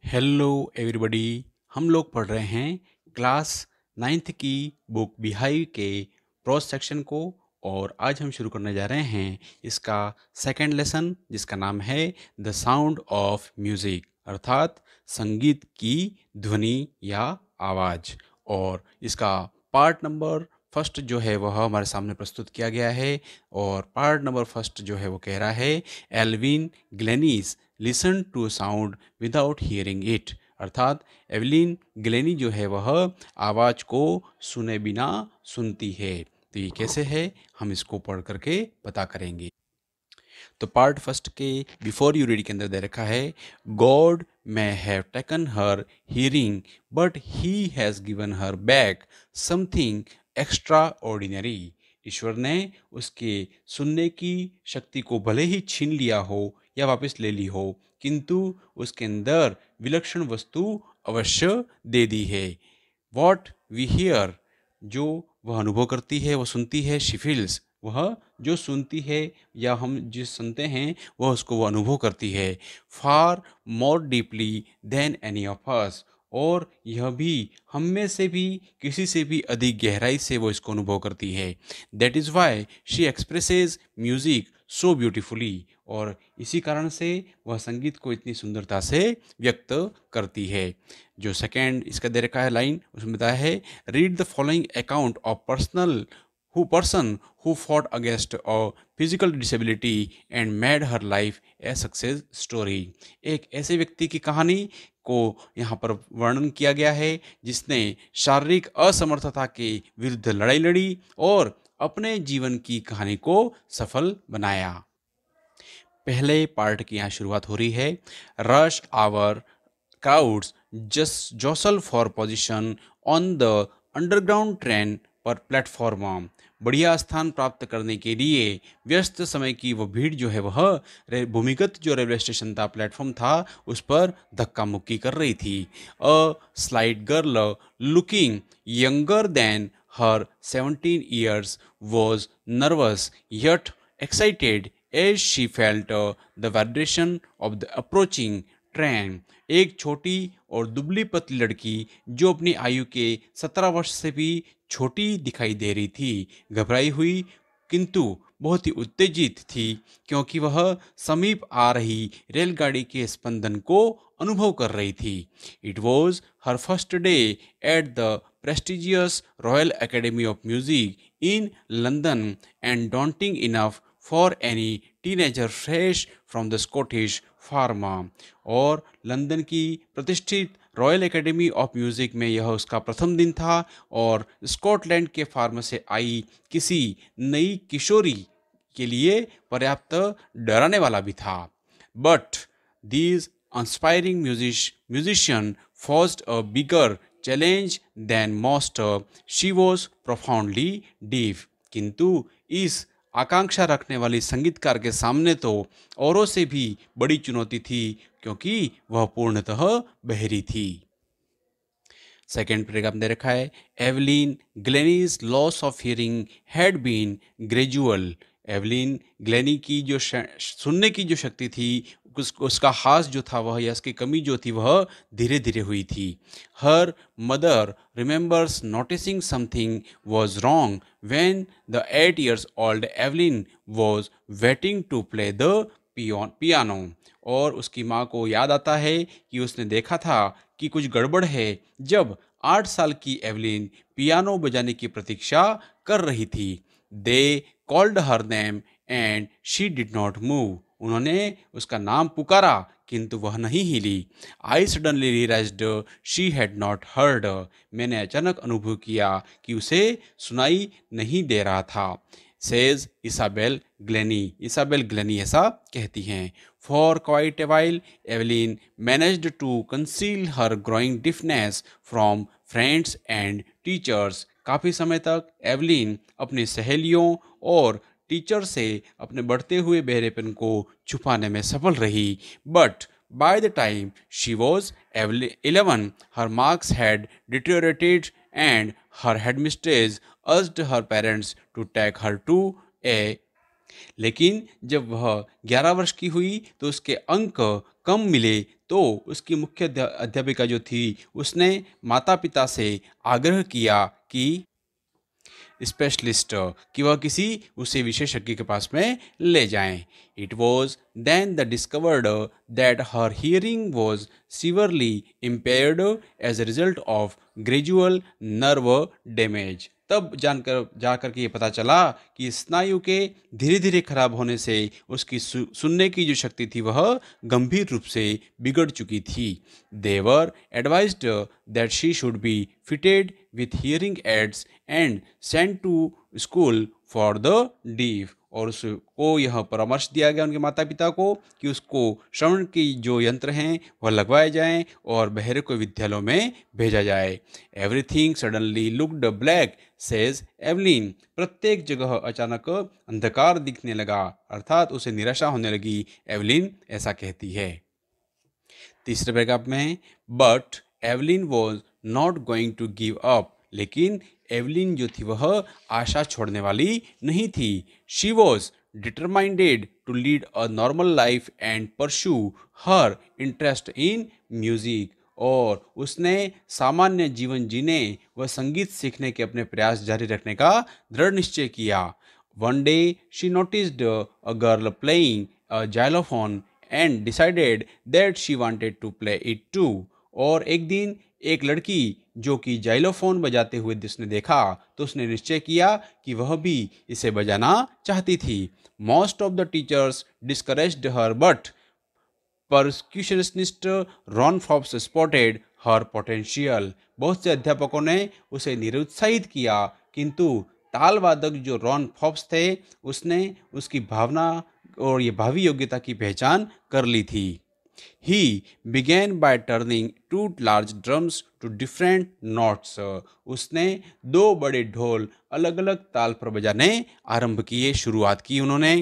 Hello everybody. हम लोग पढ़ रहे हैं क्लास 9th की बुक बिहाई के प्रोज सेक्शन को। और आज हम शुरू करने जा रहे हैं इसका सेकंड लेसन, जिसका नाम है द साउंड ऑफ म्यूज़िक, अर्थात संगीत की ध्वनि या आवाज़। और इसका पार्ट नंबर फर्स्ट जो है वह हमारे सामने प्रस्तुत किया गया है। और पार्ट नंबर फर्स्ट जो है वो कह रहा है Evelyn Glennie's listen to sound without hearing it, अर्थात एवलिन ग्लेनी जो है वह आवाज़ को सुने बिना सुनती है। तो ये कैसे है, हम इसको पढ़ करके पता करेंगे। तो पार्ट फर्स्ट के बिफोर यू रीड के अंदर दे रखा है, God may have taken her hearing, but he has given her back something extraordinary. ईश्वर ने उसके सुनने की शक्ति को भले ही छीन लिया हो या वापस ले ली हो, किंतु उसके अंदर विलक्षण वस्तु अवश्य दे दी है। What we hear, जो वह अनुभव करती है, वह सुनती है, she feels, वह जो सुनती है या हम जिस सुनते हैं वह उसको वह अनुभव करती है। Far more deeply than any of us, और यह भी हम में से भी किसी से भी अधिक गहराई से वो इसको अनुभव करती है। That is why she expresses music so beautifully, और इसी कारण से वह संगीत को इतनी सुंदरता से व्यक्त करती है। जो सेकेंड इसका दे रखा है लाइन, उसमें बताया है, read the following account of person who fought against a physical disability and made her life a success story. एक ऐसे व्यक्ति की कहानी को यहाँ पर वर्णन किया गया है जिसने शारीरिक असमर्थता के विरुद्ध लड़ाई लड़ी और अपने जीवन की कहानी को सफल बनाया। पहले पार्ट की यहाँ शुरुआत हो रही है। Rush hour crowds just jostle for position on the underground train पर प्लेटफॉर्म। बढ़िया स्थान प्राप्त करने के लिए व्यस्त समय की वो भीड़ जो है वह भूमिगत जो रेलवे स्टेशन था, प्लेटफॉर्म था, उस पर धक्का मुक्की कर रही थी। A slight girl looking younger than her 17 years was nervous yet excited as she felt the vibration of the approaching train. एक छोटी और दुबली पतली लड़की जो अपनी आयु के 17 वर्ष से भी छोटी दिखाई दे रही थी, घबराई हुई किंतु बहुत ही उत्तेजित थी, क्योंकि वह समीप आ रही रेलगाड़ी के स्पंदन को अनुभव कर रही थी। It was her first day at the prestigious royal academy of music in London and daunting enough for any teenager fresh from the Scottish pharma. और लंदन की प्रतिष्ठित रॉयल एकेडमी ऑफ म्यूज़िक में यह उसका प्रथम दिन था और स्कॉटलैंड के फार्म से आई किसी नई किशोरी के लिए पर्याप्त डराने वाला भी था। But these inspiring musician forced a bigger challenge than most, she was profoundly deaf. किंतु इस आकांक्षा रखने वाली संगीतकार के सामने तो औरों से भी बड़ी चुनौती थी, क्योंकि वह पूर्णतः बहरी थी। सेकेंड पैराग्राफ दे रखा है, Evelyn Glennie's loss of hearing had been gradual. Evelyn Glennie की जो सुनने की जो शक्ति थी, उसका हास जो था वह या उसकी कमी जो थी वह धीरे धीरे हुई थी। Her mother remembers noticing something was wrong when the 8 years old Evelyn was waiting to play the piano. और उसकी माँ को याद आता है कि उसने देखा था कि कुछ गड़बड़ है जब 8 साल की एवलिन पियानो बजाने की प्रतीक्षा कर रही थी। They called her name and she did not move. उन्होंने उसका नाम पुकारा किंतु वह नहीं हिली। I suddenly realised she had not heard. मैंने अचानक अनुभव किया कि उसे सुनाई नहीं दे रहा था। Says Isabel Glennie. Isabel Glennie ऐसा कहती हैं। For quite a while Evelyn managed to conceal her growing deafness from friends and teachers. काफ़ी समय तक एवलिन अपनी सहेलियों और टीचर से अपने बढ़ते हुए बहरेपन को छुपाने में सफल रही। But by the time she was 11, her marks had deteriorated and her headmistress urged her parents to take her to a लेकिन जब वह 11 वर्ष की हुई तो उसके अंक कम मिले, तो उसकी मुख्य अध्यापिका जो थी उसने माता पिता से आग्रह किया कि स्पेशलिस्ट कि वह किसी उसे विशेषज्ञ के पास में ले जाएं। It was then they discovered that her hearing was severely impaired as a result of gradual nerve damage. तब जानकर जाकर के ये पता चला कि स्नायु के धीरे धीरे खराब होने से उसकी सुनने की जो शक्ति थी वह गंभीर रूप से बिगड़ चुकी थी। They were advised that she should be fitted with hearing aids and sent to school for the deaf। और उसको यह परामर्श दिया गया उनके माता पिता को कि उसको श्रवण की जो यंत्र हैं वह लगवाए जाएं और बहरे को विद्यालयों में भेजा जाए। Everything suddenly looked black says Evelyn. प्रत्येक जगह अचानक अंधकार दिखने लगा, अर्थात उसे निराशा होने लगी। एवलिन ऐसा कहती है। तीसरे पैराग्राफ में, but Evelyn was not going to give up. लेकिन एवलिन जो थी वह आशा छोड़ने वाली नहीं थी। She was determined to lead a normal life and pursue her interest in music. और उसने सामान्य जीवन जीने व संगीत सीखने के अपने प्रयास जारी रखने का दृढ़ निश्चय किया। One day she noticed a girl playing a xylophone and decided that she wanted to play it too. और एक दिन एक लड़की जो कि जाइलोफोन बजाते हुए जिसने देखा तो उसने निश्चय किया कि वह भी इसे बजाना चाहती थी। Most of the teachers discouraged her but percussionist Ron Forbes spotted her potential. बहुत से अध्यापकों ने उसे निरुत्साहित किया, किंतु ताल वादक जो रॉन फॉब्स थे उसने उसकी भावना और ये भावी योग्यता की पहचान कर ली थी। He began by turning two large drums to different notes। उसने दो बड़े ढोल अलग अलग ताल पर बजाने आरंभ किए, शुरुआत की उन्होंने।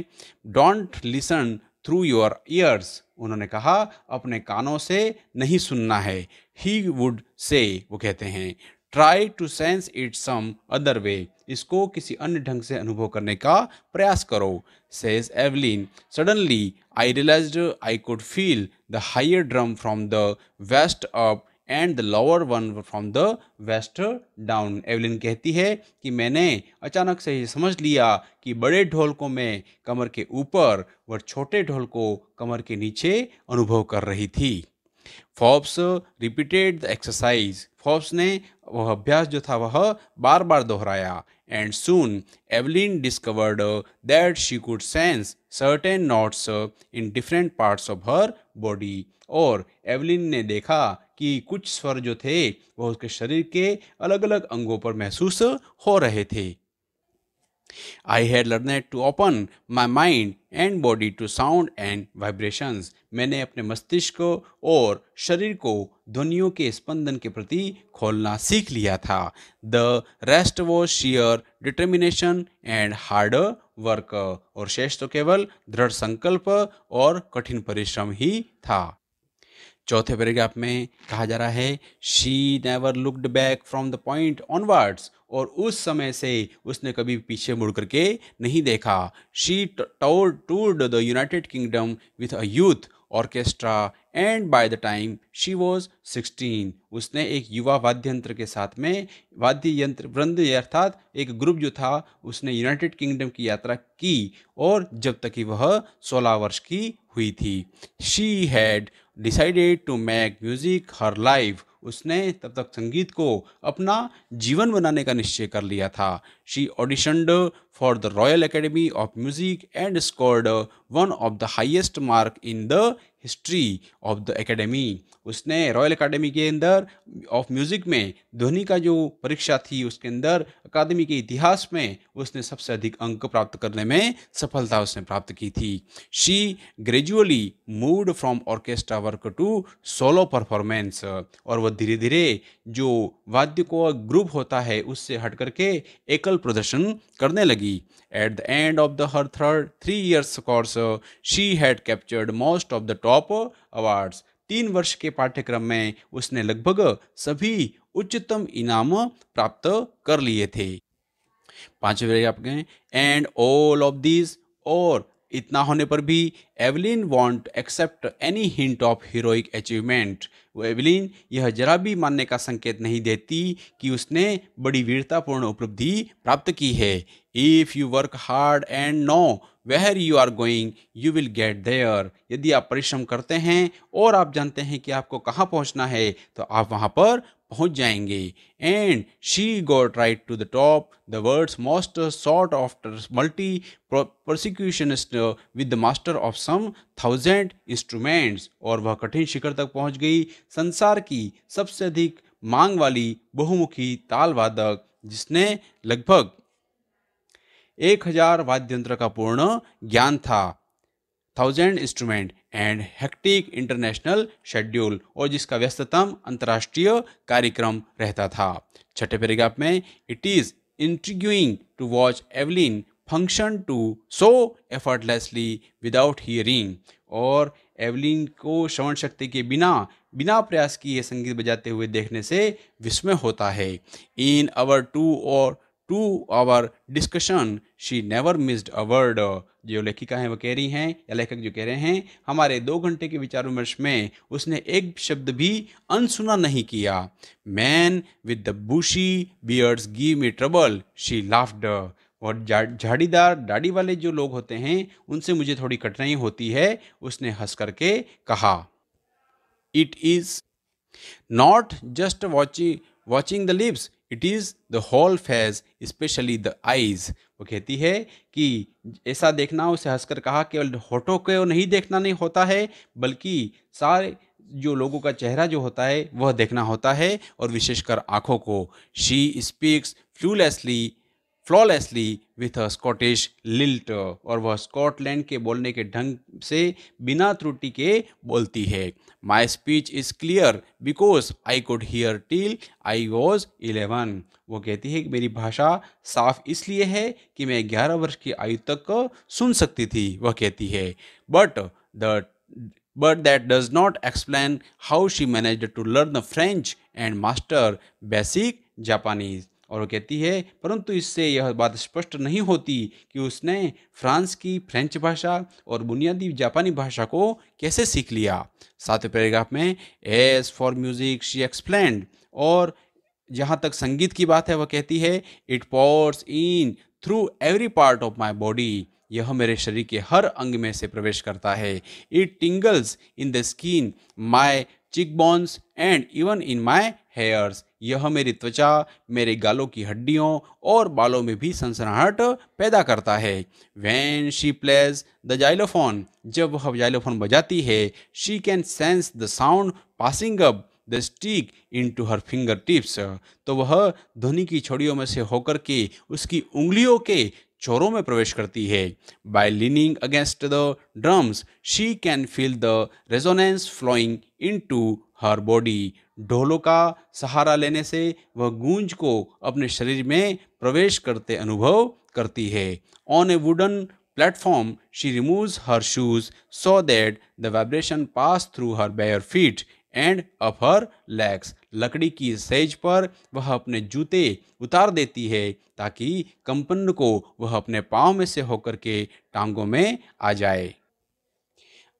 Don't listen through your ears। उन्होंने कहा अपने कानों से नहीं सुनना है। He would say, वो कहते हैं, try to sense it some other way. इसको किसी अन्य ढंग से अनुभव करने का प्रयास करो। Says Evelyn, suddenly I realised I could feel the higher drum from the waist up and the lower one from the waist down. Evelyn कहती है कि मैंने अचानक से ही समझ लिया कि बड़े ढोल को मैं कमर के ऊपर व छोटे ढोल को कमर के नीचे अनुभव कर रही थी। Forbes repeated the exercise. Forbes ने वह अभ्यास जो था वह बार बार दोहराया। And soon Evelyn discovered that she could sense certain notes in different parts of her body. और एवलिन ने देखा कि कुछ स्वर जो थे वह उसके शरीर के अलग अलग अंगों पर महसूस हो रहे थे। I had learned to open my mind and body to sound and vibrations। मैंने अपने मस्तिष्क और शरीर को ध्वनियों के स्पंदन के प्रति खोलना सीख लिया था। The rest was sheer determination and hard work। और शेष तो केवल दृढ़ संकल्प और कठिन परिश्रम ही था। चौथे पैराग्राफ में कहा जा रहा है, she never looked back from the point onwards. और उस समय से उसने कभी पीछे मुड़ करके नहीं देखा। She toured the United Kingdom with a youth orchestra and by the time she was 16। उसने एक युवा वाद्य यंत्र के साथ में वाद्य यंत्र वृंद अर्थात एक ग्रुप जो था उसने यूनाइटेड किंगडम की यात्रा की, और जब तक कि वह 16 वर्ष की हुई थी। She had decided to make music her life. उसने तब तक संगीत को अपना जीवन बनाने का निश्चय कर लिया था। She auditioned for the royal academy of music and scored one of the highest mark in the history of the academy. उसने रॉयल एकेडमी के अंदर ऑफ म्यूजिक में ध्वनि का जो परीक्षा थी उसके अंदर अकादमी के इतिहास में उसने सबसे अधिक अंक प्राप्त करने में सफलता उसने प्राप्त की थी। She gradually moved from orchestra work to solo performance. और वह धीरे धीरे जो वाद्य को ग्रुप होता है उससे हट करके एकल प्रदर्शन करने लगी। At the end of the her 3 years course she had captured most of the top awards. 3 वर्ष के पाठ्यक्रम में उसने लगभग सभी उच्चतम इनाम प्राप्त कर लिए थे। 5वें आप गए, एंड ऑल ऑफ दीज और इतना होने पर भी Evelyn won't accept any hint of heroic achievement. वो एवलिन यह जरा भी मानने का संकेत नहीं देती कि उसने बड़ी वीरतापूर्ण उपलब्धि प्राप्त की है। If you work hard and know where you are going you will get there. यदि आप परिश्रम करते हैं और आप जानते हैं कि आपको कहाँ पहुँचना है तो आप वहाँ पर पहुँच जाएंगे। And she got right to the top the world's most sought after multi percussionist with the master of some 1000 instruments. और वह कठिन शिखर तक पहुंच गई, संसार की सबसे अधिक मांग वाली बहुमुखी ताल वादक जिसने लगभग 1000 वाद्य यंत्र का पूर्ण ज्ञान था, 1000 instrument and hectic international schedule, और जिसका व्यस्ततम अंतर्राष्ट्रीय कार्यक्रम रहता था। छठे पैराग्राफ में it is intriguing to watch Evelyn function to so effortlessly without hearing. और एवलिन को श्रवण शक्ति के बिना प्रयास किए संगीत बजाते हुए देखने से विस्मय होता है। In our two hour discussion she never missed a word. जो लेखिका हैं वो कह रही हैं, या लेखक जो कह रहे हैं, हमारे 2 घंटे के विचार विमर्श में उसने एक शब्द भी अनसुना नहीं किया। Man with the bushy beards give me trouble she laughed. और झाड़ीदार दाढ़ी वाले जो लोग होते हैं उनसे मुझे थोड़ी कठिनाई होती है, उसने हंस करके कहा। It is not just watching the lips it is the whole face specially the eyes. वो कहती है कि ऐसा देखना, उसे हंसकर कहा, केवल होठों को नहीं देखना नहीं होता है बल्कि सारे जो लोगों का चेहरा जो होता है वह देखना होता है, और विशेषकर आंखों को। She speaks flawlessly with a Scottish lilt. और वह स्कॉटलैंड के बोलने के ढंग से बिना त्रुटि के बोलती है। My speech is clear because I could hear till I was 11। वो कहती है कि मेरी भाषा साफ इसलिए है कि मैं 11 वर्ष की आयु तक सुन सकती थी। वह कहती है but that does not explain how she managed to learn the French and master basic Japanese। और वो कहती है परंतु इससे यह बात स्पष्ट नहीं होती कि उसने फ्रांस की फ्रेंच भाषा और बुनियादी जापानी भाषा को कैसे सीख लिया। 7वें पैराग्राफ में as for music she explained. और जहाँ तक संगीत की बात है वह कहती है it pores in through every part of my body. यह मेरे शरीर के हर अंग में से प्रवेश करता है। It tingles in the skin my cheekbones and even in my hairs. यह मेरी त्वचा, मेरे गालों की हड्डियों और बालों में भी सनसनाहट पैदा करता है। When she plays the xylophone, जब वह जाइलोफोन बजाती है, she can sense the sound passing up the stick into her finger tips. तो वह ध्वनि की छड़ियों में से होकर के उसकी उंगलियों के चोरों में प्रवेश करती है। By leaning against the drums she can feel the resonance flowing into her body. ढोलों का सहारा लेने से वह गूंज को अपने शरीर में प्रवेश करते अनुभव करती है। On A wooden platform she removes her shoes so that the vibration pass through her bare feet and up her legs. लकड़ी की सेज पर वह अपने जूते उतार देती है ताकि कंपन को वह अपने पाँव में से होकर के टांगों में आ जाए।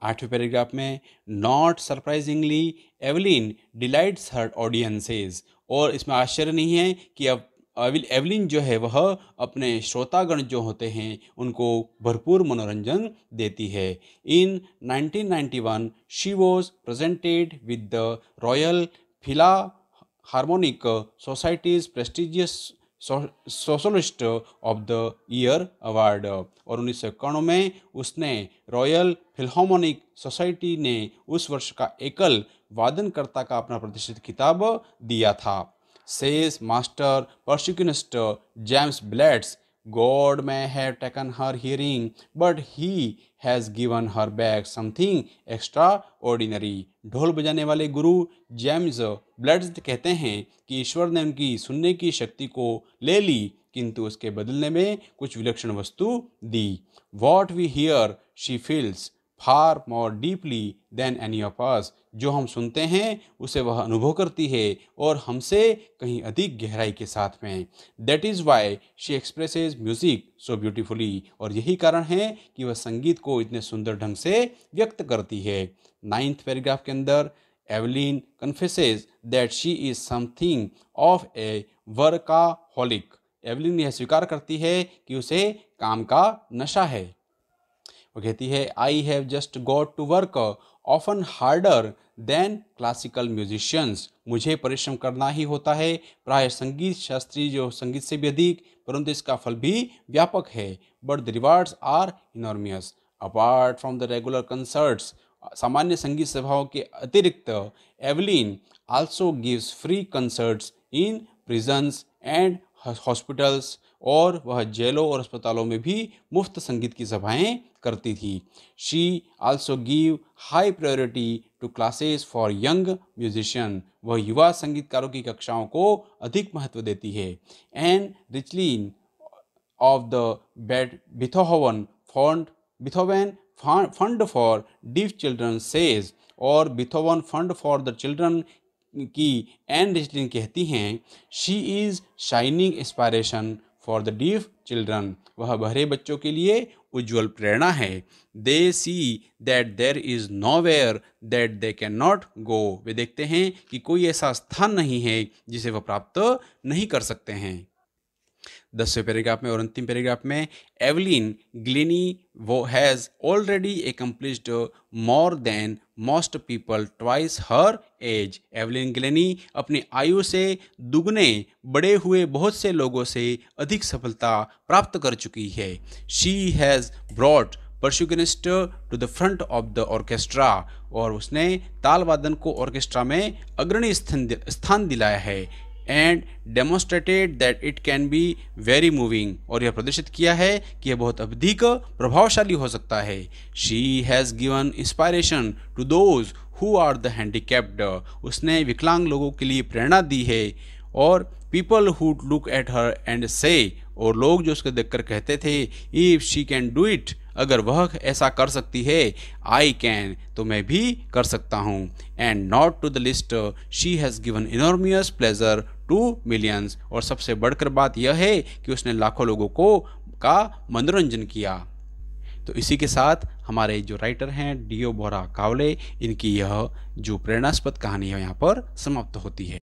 8वें पैराग्राफ में not surprisingly Evelyn delights her audiences. और इसमें आश्चर्य नहीं है कि अब एवलिन जो है वह अपने श्रोतागण जो होते हैं उनको भरपूर मनोरंजन देती है। In 1991 she was presented with the Royal Philharmonic Society's prestigious socialist of the year award. और 1991 में उसने रॉयल फिल्हार्मोनिक सोसाइटी ने उस वर्ष का एकल वादनकर्ता का अपना प्रतिष्ठित खिताब दिया था। Says master percussionist James Blades, God may have taken her hearing, but he has given her back something extraordinary। ढोल बजाने वाले गुरु जेम्स ब्लेड्स कहते हैं कि ईश्वर ने उनकी सुनने की शक्ति को ले ली किंतु उसके बदले में कुछ विलक्षण वस्तु दी। What we hear she feels, far more deeply than any of us. जो हम सुनते हैं उसे वह अनुभव करती है और हमसे कहीं अधिक गहराई के साथ में। That is why she expresses music so beautifully. और यही कारण है कि वह संगीत को इतने सुंदर ढंग से व्यक्त करती है। 9th पैराग्राफ के अंदर Evelyn confesses that she is something of A workaholic. Evelyn यह स्वीकार करती है कि उसे काम का नशा है। वो कहती है I have just got to work often harder than classical musicians. मुझे परिश्रम करना ही होता है, प्राय संगीत शास्त्री जो संगीत से भी अधिक, परंतु इसका फल भी व्यापक है। But the rewards are enormous apart from the regular concerts. सामान्य संगीत सभाओं के अतिरिक्त Evelyn also gives free concerts in prisons and hospitals. और वह जेलों और अस्पतालों में भी मुफ्त संगीत की सभाएं करती थी। She also give high priority to classes for young musician. वह युवा संगीतकारों की कक्षाओं को अधिक महत्व देती है। And Richlin of the Beethoven Fund for Deaf Children says. और Beethoven Fund for the Children की एन रिचलिन कहती हैं she is shining inspiration for the deaf children. वह बहरे बच्चों के लिए उज्ज्वल प्रेरणा है। They see that there is nowhere that they can not go. वे देखते हैं कि कोई ऐसा स्थान नहीं है जिसे वह प्राप्त नहीं कर सकते हैं। 10वें पैराग्राफ में और अंतिम पैराग्राफ में Evelyn Glennie who has already accomplished more than most people twice her age. Evelyn Glennie अपनी आयु से दुगने बड़े हुए बहुत से लोगों से अधिक सफलता प्राप्त कर चुकी है। She has brought percussionist to the front of the orchestra. और उसने ताल वादन को ऑर्केस्ट्रा में अग्रणी स्थान दिलाया है। And demonstrated that it can be very moving. और यह प्रदर्शित किया है कि यह बहुत अधिक प्रभावशाली हो सकता है। She has given inspiration to those who are the handicapped. उसने विकलांग लोगों के लिए प्रेरणा दी है। और people who look at her and say. और लोग जो उसको देखकर कहते थे if she can do it, अगर वह ऐसा कर सकती है, आई कैन, तो मैं भी कर सकता हूँ। And not to the list she has given enormous pleasure to millions. और सबसे बढ़कर बात यह है कि उसने लाखों लोगों का मनोरंजन किया। तो इसी के साथ हमारे जो राइटर हैं डियो बोरा कावले, इनकी यह जो प्रेरणास्पद कहानी है यहाँ पर समाप्त होती है।